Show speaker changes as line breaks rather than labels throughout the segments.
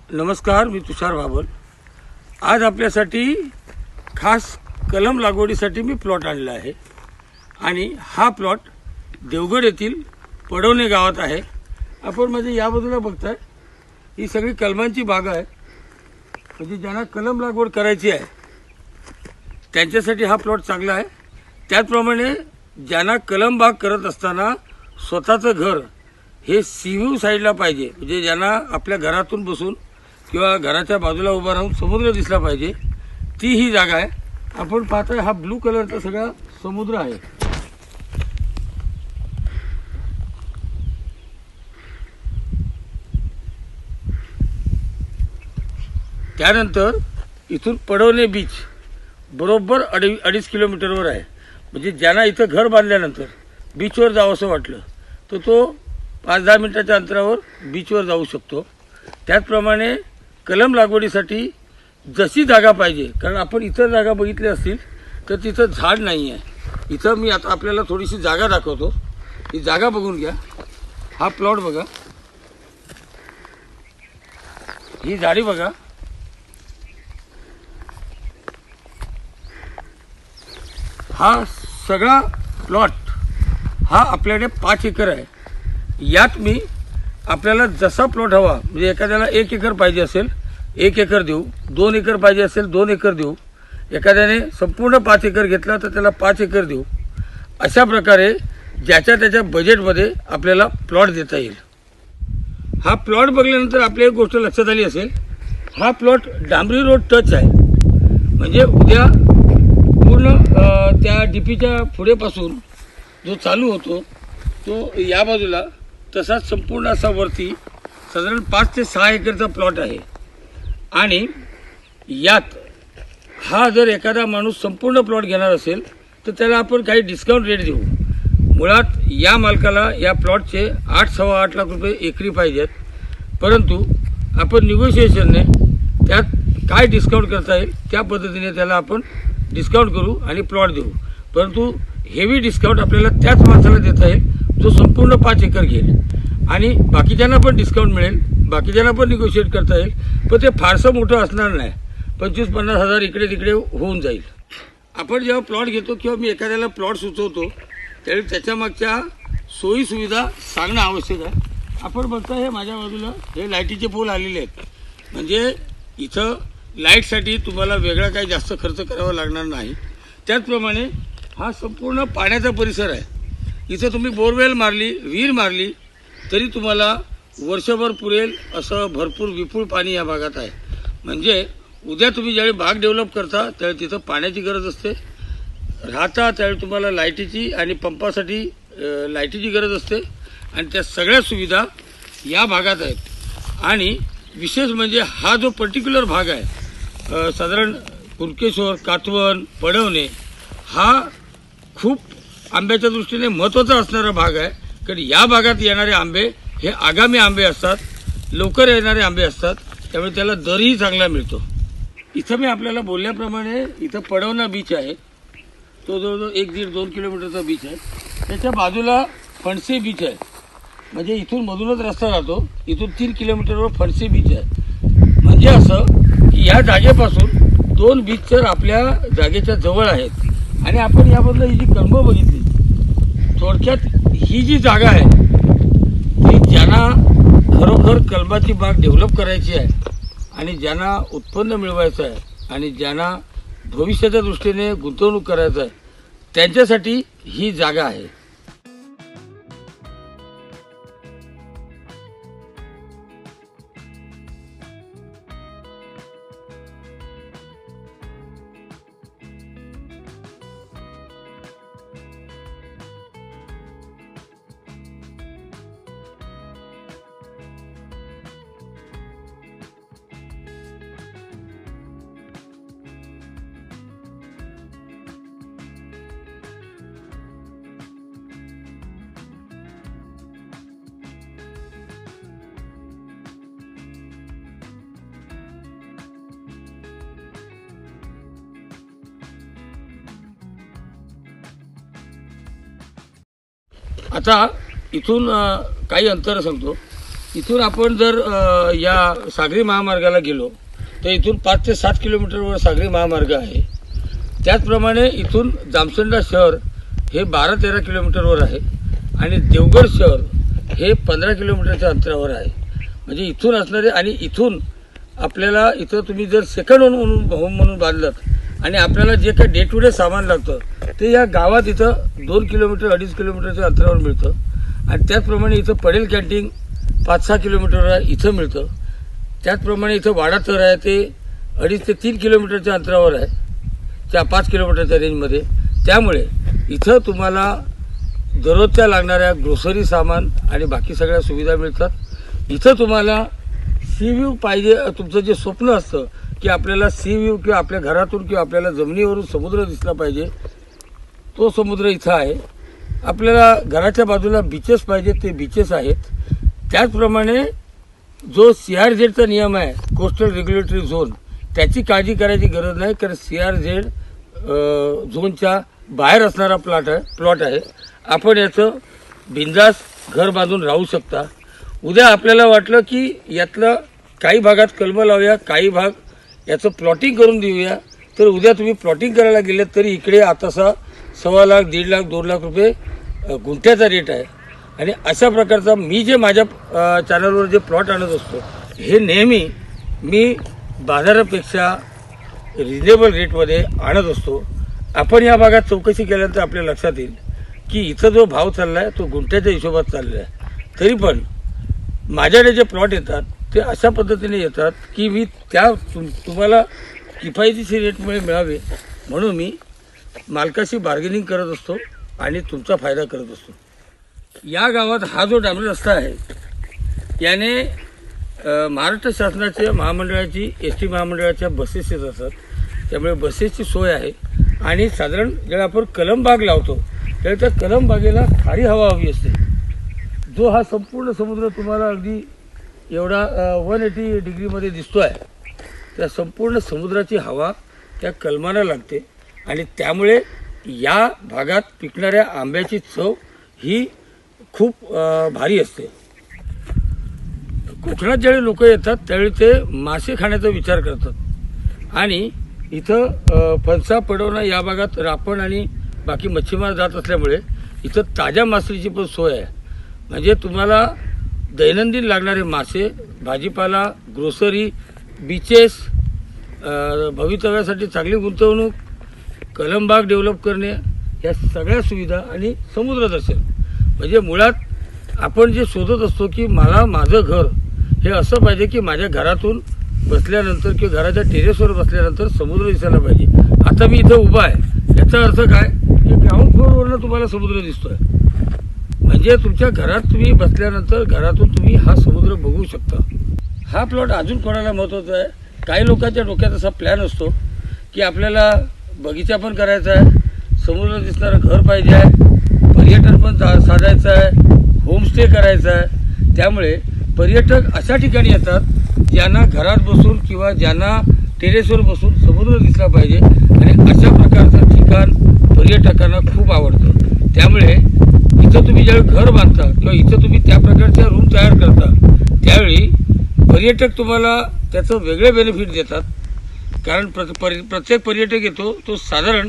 नमस्कार, मी तुषार बाबल। आज आपल्यासाठी खास कलम लागवडीसाठी मी प्लॉट आणला आहे आणि हा प्लॉट देवगड येथील पडवणे गावात आहे। आपण म्हणजे या बाजूला बघताय ही सगळी कलमांची बाग आहे, म्हणजे ज्यांना कलम लागवड करायची आहे त्यांच्यासाठी हा प्लॉट चांगला आहे। त्याचप्रमाणे ज्यांना कलम बाग करत असताना स्वतःचं घर हे सीव्ह्यू साईडला पाहिजे, म्हणजे ज्यांना आपल्या घरातून बसून किंवा घराच्या बाजूला उभा राहून समुद्र दिसला पाहिजे, ती ही जागा आहे। आपण पाहताय हा ब्लू कलरचा सगळा समुद्र आहे। त्यानंतर इथून पडवणे बीच बरोबर 2.5 किलोमीटरवर आहे, म्हणजे ज्यांना इथं घर बांधल्यानंतर बीचवर जावंसं वाटलं तर तो 5-10 मिनिटाच्या अंतरावर बीचवर जाऊ शकतो। त्याचप्रमाणे कलम लागवडीसाठी जशी जागा पाहिजे, कारण आपण इतर जागा बघितल्या असतील तर तिथं झाड नाही आहे। इथं मी आता आपल्याला थोडीशी जागा दाखवतो, ही जागा बघून घ्या। हा प्लॉट बघा, ही झाडी बघा, हा सगळा प्लॉट हा आपल्याकडे 5 एकर आहे। यात मी आपल्याला जसा प्लॉट हवा, म्हणजे एखाद्याला 1 एकर पाहिजे असेल 1 एकर देऊ, 2 एकर पाहिजे असेल 2 एकर देऊ, एखाद्याने संपूर्ण 5 एकर घेतला तर त्याला 5 एकर देऊ। अशा प्रकारे ज्याच्या त्याच्या बजेटमध्ये आपल्याला प्लॉट देता येईल। हा प्लॉट बघल्यानंतर आपल्या एक गोष्ट लक्षात आली असेल, हा प्लॉट डांबरी रोड टच आहे, म्हणजे उद्या पूर्ण त्या डीपीच्या पुढेपासून जो चालू होतो तो या बाजूला तसाच संपूर्ण असा वरती साधारण 5 ते 6 एकरचा प्लॉट आहे। आणि यात हा जर एखादा माणूस संपूर्ण प्लॉट घेणार असेल तर त्याला आपण काही डिस्काउंट रेट देऊ। मुळात या मालकाला या प्लॉटचे 8-8.25 लाख रुपये एकरी पाहिजेत, परंतु आपण निगोशिएशनने त्यात काय डिस्काउंट करता येईल त्या पद्धतीने त्याला आपण डिस्काउंट करू आणि प्लॉट देऊ। परंतु हेवी डिस्काउंट आपल्याला त्याच माणसाला देता येईल जो संपूर्ण 5 एकर घेईल, आणि बाकीच्यांना पण डिस्काउंट मिळेल, बाकीच्यांना पण निगोशिएट करता येईल, पण ते फारसं मोठं असणार नाही, 25-50 हजार इकडे तिकडे होऊन जाईल। आपण जेव्हा प्लॉट घेतो किंवा मी एखाद्याला प्लॉट सुचवतो त्यावेळी त्याच्या मागच्या सोयी सुविधा सांगणं आवश्यक आहे। आपण बघता हे माझ्या बाजूला हे लाईटीचे पोल आलेले आहेत, म्हणजे इथं लाईटसाठी तुम्हाला वेगळा काही जास्त खर्च करावा लागणार नाही। त्याचप्रमाणे हा संपूर्ण पाण्याचा परिसर आहे, इथं तुम्ही बोरवेल मारली, विहीर मारली तरी तुम्हाला वर्षभर पुरेल असं भरपूर विपुल पाणी या भागात आहे। म्हणजे उद्या तुम्ही ज्यावेळी बाग डेव्हलप करता त्यावेळी तिथं पाण्याची गरज असते, राहता त्यावेळी तुम्हाला लाईटीची आणि पंपासाठी लाईटीची गरज असते, आणि त्या सगळ्या सुविधा या भागात आहेत। आणि विशेष म्हणजे हा जो पर्टिक्युलर भाग आहे साधारण कुणकेश्वर, कातवन, पडवणे, हा खूप आंब्याच्या दृष्टीने महत्त्वाचा असणारा भाग आहे, कारण या भागात येणारे आंबे हे आगामी आंबे असतात, लवकर येणारे आंबे असतात, त्यामुळे त्याला दरही चांगला मिळतो। इथं मी आपल्याला बोलल्याप्रमाणे इथं पडवणा बीच आहे, तो जवळजवळ 1-1.5-2 किलोमीटरचा बीच आहे। त्याच्या बाजूला फणसे बीच आहे, म्हणजे इथून मधूनच रस्ता जातो, इथून 3 किलोमीटरवर फणसे बीच आहे। म्हणजे असं की या जागेपासून 2 बीच तर आपल्या जागेच्या जवळ आहेत। आणि आपण याबद्दल ही जी कलमं बघितली, थोडक्यात ही जी जागा आहे ती ज्यांना खरोखर कलमाची बाग डेव्हलप करायची आहे आणि ज्यांना उत्पन्न मिळवायचं आहे आणि ज्यांना भविष्याच्या दृष्टीने गुंतवणूक करायचं आहे त्यांच्यासाठी ही जागा आहे। आता इथून काही अंतर सांगतो, इथून आपण जर या सागरी महामार्गाला गेलो तर इथून 5 ते 7 किलोमीटरवर सागरी महामार्ग आहे. त्याचप्रमाणे इथून जामसंडा शहर हे 12-13 किलोमीटरवर आहे आणि देवगड शहर हे 15 किलोमीटरच्या अंतरावर आहे. म्हणजे इथून असणारे आणि इथून आपल्याला इथं तुम्ही जर सेकंड होम म्हणून बांधलं आणि आपल्याला जे काही डे टू डे सामान लागतं ते या गावात इथं 2 किलोमीटर 2.5 किलोमीटरच्या अंतरावर मिळतं. आणि त्याचप्रमाणे इथं पडेल कॅन्टीन 5-6 किलोमीटर आहे इथं मिळतं. त्याचप्रमाणे इथं वाडा तर आहे ते 2.5 ते 3 किलोमीटरच्या अंतरावर आहे, त्या 5 किलोमीटरच्या रेंजमध्ये. त्यामुळे इथं तुम्हाला दररोजच्या लागणाऱ्या ग्रोसरी सामान आणि बाकी सगळ्या सुविधा मिळतात. इथं तुम्हाला सी व्ह्यू पाहिजे, तुमचं जे स्वप्न असतं की आपल्याला सी व्ह्यू किंवा आपल्या घरातून किंवा आपल्याला जमिनीवरून समुद्र दिसला पाहिजे, तो समुद्र इथं आहे. आपल्याला घराच्या बाजूला बीचेस पाहिजे ते बीचेस आहेत. त्याचप्रमाणे जो CRZचा नियम आहे कोस्टल रेग्युलेटरी झोन, त्याची काळजी करायची गरज नाही, कारण CRZ झोनच्या बाहेर असणारा प्लॉट आहे. आपण याचं बिंदास घर बांधून राहू शकता. उद्या आपल्याला वाटलं की यातलं काही भागात कलमं लावूया, काही भाग याचं प्लॉटिंग करून देऊया, तर उद्या तुम्ही प्लॉटिंग करायला गेलेत तरी इकडे आतासा 1.25 लाख 1.5 लाख 2 लाख रुपये गुंठ्याचा रेट आहे. आणि अशा प्रकारचा मी जे माझ्या चॅनलवर जे प्लॉट आणत असतो हे नेहमी मी बाजारापेक्षा रिजनेबल रेटमध्ये आणत असतो. आपण या भागात चौकशी केल्यानंतर आपल्या लक्षात येईल की इथं जो भाव चालला आहे तो गुंठ्याच्या हिशोबात चालला आहे. तरी पण माझ्याकडे जे प्लॉट येतात ते अशा पद्धतीने येतात की मी त्या तुम्हाला किफायतशीर रेटमुळे मिळावे म्हणून मी मालकाशी बार्गेनिंग करत असतो आणि तुमचा फायदा करत असतो. या गावात हा जो डांबरी रस्ता आहे याने महाराष्ट्र शासनाच्या महामंडळाची ST महामंडळाच्या बसेस येत असतात, त्यामुळे बसेसची सोय आहे. आणि साधारण जेव्हा आपण कलमबाग लावतो त्यावेळी त्या कलमबागेला खारी हवा हवी असते. जो हा संपूर्ण समुद्र तुम्हाला अगदी एवढा 180 डिग्रीमध्ये दिसतो आहे, त्या संपूर्ण समुद्राची हवा त्या कलमाला लागते आणि त्यामुळे या भागात पिकणाऱ्या आंब्याची चव ही खूप भारी असते. कोकणात ज्यावेळी लोक येतात त्यावेळी ते मासे खाण्याचा विचार करतात आणि इथं फणसा पडवणा या भागात रापण आणि बाकी मच्छीमार जात असल्यामुळे इथं ताज्या मासळीची पण सोय आहे. म्हणजे तुम्हाला दैनंदिन लागणारे मासे, भाजीपाला, ग्रोसरी, बीचेस, भवितव्यासाठी चांगली गुंतवणूक, कलमबाग डेव्हलप करणे, या सगळ्या सुविधा आणि समुद्रदर्शन. म्हणजे मुळात आपण जे शोधत असतो की मला माझं घर हे असं पाहिजे की माझ्या घरातून बसल्यानंतर किंवा घराच्या टेरेसवर बसल्यानंतर समुद्र दिसायला पाहिजे. आता मी इथं उभा आहे याचा अर्थ काय की ग्राउंड फ्लोअरवरनं तुम्हाला समुद्र दिसतोय. म्हणजे तुमच्या घरात तुम्ही बसल्यानंतर घरातून तुम्ही हा समुद्र बघू शकता. हा प्लॉट अजून कोणाला महत्त्वाचा आहे, काही लोकांच्या डोक्यात असा प्लॅन असतो की आपल्याला बगीचा पण करायचा आहे, समुद्र दिसणारं घर पाहिजे आहे, पर्यटन पण साधायचं आहे, होमस्टे करायचा आहे. त्यामुळे पर्यटक अशा ठिकाणी येतात ज्यांना घरात बसून किंवा ज्यांना टेरेसवर बसून समुद्र दिसला पाहिजे आणि अशा प्रकारचं ठिकाण पर्यटकांना खूप आवडतं. त्यामुळे इथं तुम्ही ज्यावेळी घर बांधता किंवा इथं तुम्ही त्या प्रकारच्या रूम तयार करता त्यावेळी पर्यटक तुम्हाला त्याचं वेगळे बेनिफिट देतात. कारण प्रत्येक पर्यटक येतो तो साधारण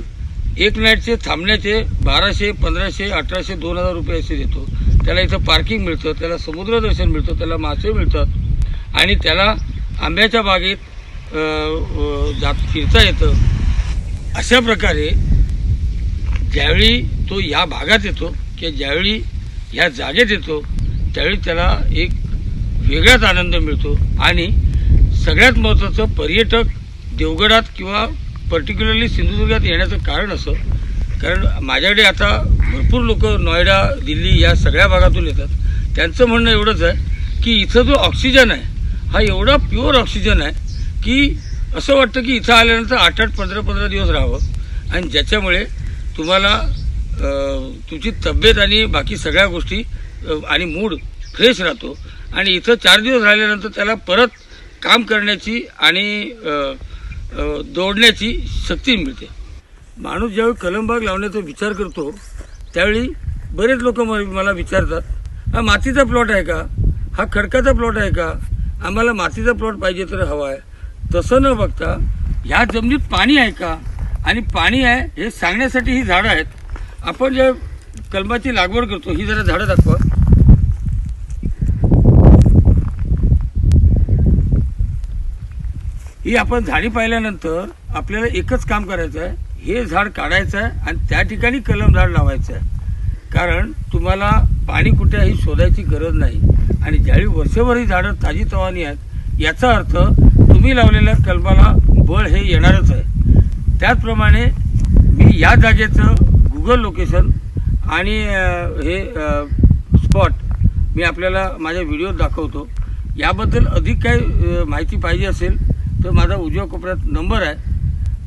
एक नाईटचे थांबण्याचे 1200, 1500, 1800, 2000 रुपये असे देतो. त्याला इथं पार्किंग मिळतं, त्याला समुद्रदर्शन मिळतं, त्याला मासे मिळतात आणि त्याला आंब्याच्या बागेत फिरता येतं. अशा प्रकारे ज्यावेळी तो या भागात येतो किंवा ज्यावेळी ह्या जागेत येतो त्यावेळी त्याला एक वेगळाच आनंद मिळतो. आणि सगळ्यात महत्त्वाचं पर्यटक देवगडात किंवा पर्टिक्युलरली सिंधुदुर्गात येण्याचं कारण असं, कारण माझ्याकडे आता भरपूर लोक नोएडा, दिल्ली या सगळ्या भागातून येतात. त्यांचं म्हणणं एवढंच आहे की इथं जो ऑक्सिजन आहे हा एवढा प्युअर ऑक्सिजन आहे की असं वाटतं की इथं आल्यानंतर 8-8, 15-15 दिवस राहावं आणि ज्याच्यामुळे तुम्हाला तुमची तब्येत आणि बाकी सगळ्या गोष्टी आणि मूड फ्रेश राहतो. आणि इथं 4 दिवस राहिल्यानंतर त्याला परत काम करण्याची आणि दौडण्याची शक्ती मिळते. माणूस ज्यावेळी कलमबाग लावण्याचा विचार करतो त्यावेळी बरेच लोक मला विचारतात, हा मातीचा प्लॉट आहे का, हा खडकाचा प्लॉट आहे का, आम्हाला मातीचा प्लॉट पाहिजे तर हवा आहे, तसं न बघता ह्या जमिनीत पाणी आहे का, आणि पाणी आहे हे सांगण्यासाठी ही झाडं आहेत. आपण जे कलमाची लागवड करतो, ही जरा झाडं दाखवा. ही आपण झाडी पाहिल्यानंतर आपल्याला एकच काम करायचं आहे, हे झाड काढायचं आहे आणि त्या ठिकाणी कलम झाड लावायचं आहे. कारण तुम्हाला पाणी कुठेही शोधायची गरज नाही, आणि ज्यावेळी वर्षभर ही झाडं ताजीतवानी आहेत, याचा अर्थ तुम्ही लावलेल्या कलमाला बळ हे येणारच आहे. त्याचप्रमाणे मी या जागेचं गुगल लोकेशन आणि हे स्पॉट मी आपल्याला माझ्या व्हिडिओत दाखवतो. याबद्दल अधिक काही माहिती पाहिजे असेल तर माझा उजव्या कोपऱ्यात नंबर आहे,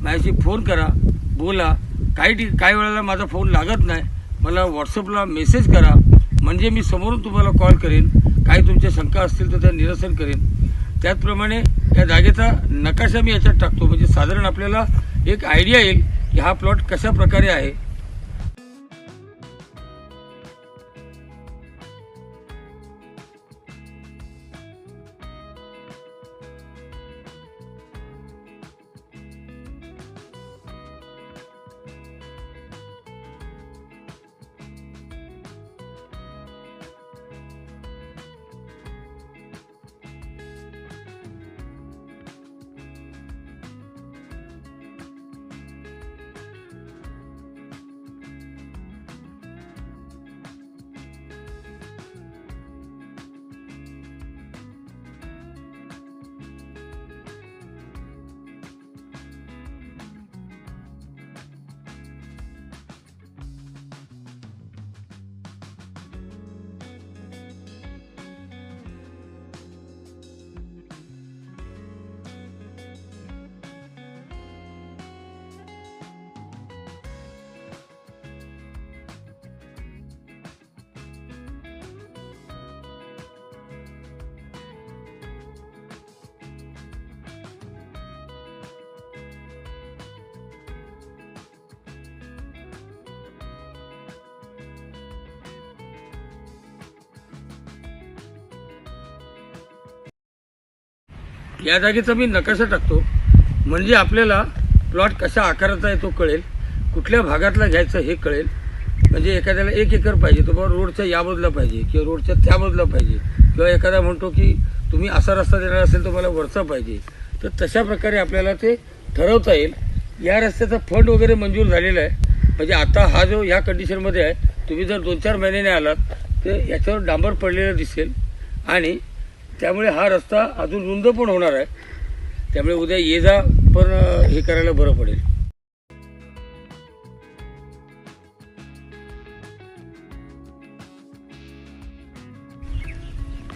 माझ्याशी फोन करा, बोला. काही वेळेला माझा फोन लागत नाही, मला व्हॉट्सअपला मेसेज करा, म्हणजे मी समोरून तुम्हाला कॉल करेन. काही तुमच्या शंका असतील तर त्या निरसन करेन. त्याचप्रमाणे या जागेचा नकाशा मी याच्यात टाकतो, म्हणजे साधारण आपल्याला एक आयडिया येईल की हा प्लॉट कशा प्रकारे आहे. या जागेचा मी नकाशा टाकतो, म्हणजे आपल्याला प्लॉट कशा आकाराचा आहे तो कळेल, कुठल्या भागातला घ्यायचं हे कळेल. म्हणजे एखाद्याला 1 एकर पाहिजे तर बाबा रोडच्या या बाजूला पाहिजे किंवा रोडच्या त्या बाजूला पाहिजे, किंवा एखादा म्हणतो की तुम्ही असा रस्ता देणार असेल तर मला वरचा पाहिजे, तर तशा प्रकारे आपल्याला ते ठरवता येईल. या रस्त्याचा फंड वगैरे मंजूर झालेला आहे, म्हणजे आता हा जो या कंडिशनमध्ये आहे, तुम्ही जर 2-4 महिन्याने आलात तर याच्यावर डांबर पडलेलं दिसेल, आणि त्यामुळे हा रस्ता अजून रुंद पण होणार आहे. त्यामुळे उद्या ये जा पण हे करायला बरं पडेल.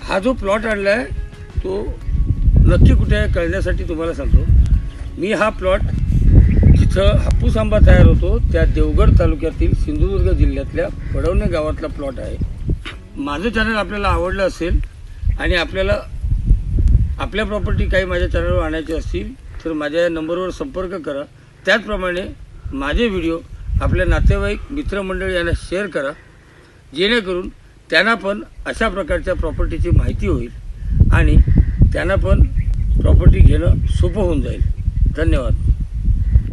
हा जो प्लॉट आणला आहे तो नक्की कुठे आहे कळण्यासाठी तुम्हाला सांगतो. मी हा प्लॉट जिथं हापूस आंबा तयार होतो त्या देवगड तालुक्यातील सिंधुदुर्ग जिल्ह्यातल्या पडवणे गावातला प्लॉट आहे. माझं चॅनल आपल्याला आवडलं असेल आणि आपल्याला आपल्या प्रॉपर्टी काही माझ्या चॅनलवर आणायचे असतील तर माझ्या नंबरवर संपर्क करा. त्याचप्रमाणे माझे व्हिडिओ आपल्या नातेवाईक मित्रमंडळी यांना शेअर करा, जेणेकरून त्यांना पण अशा प्रकारच्या प्रॉपर्टीची माहिती होईल आणि त्यांना पण प्रॉपर्टी घेणं सोपं होऊन जाईल. धन्यवाद.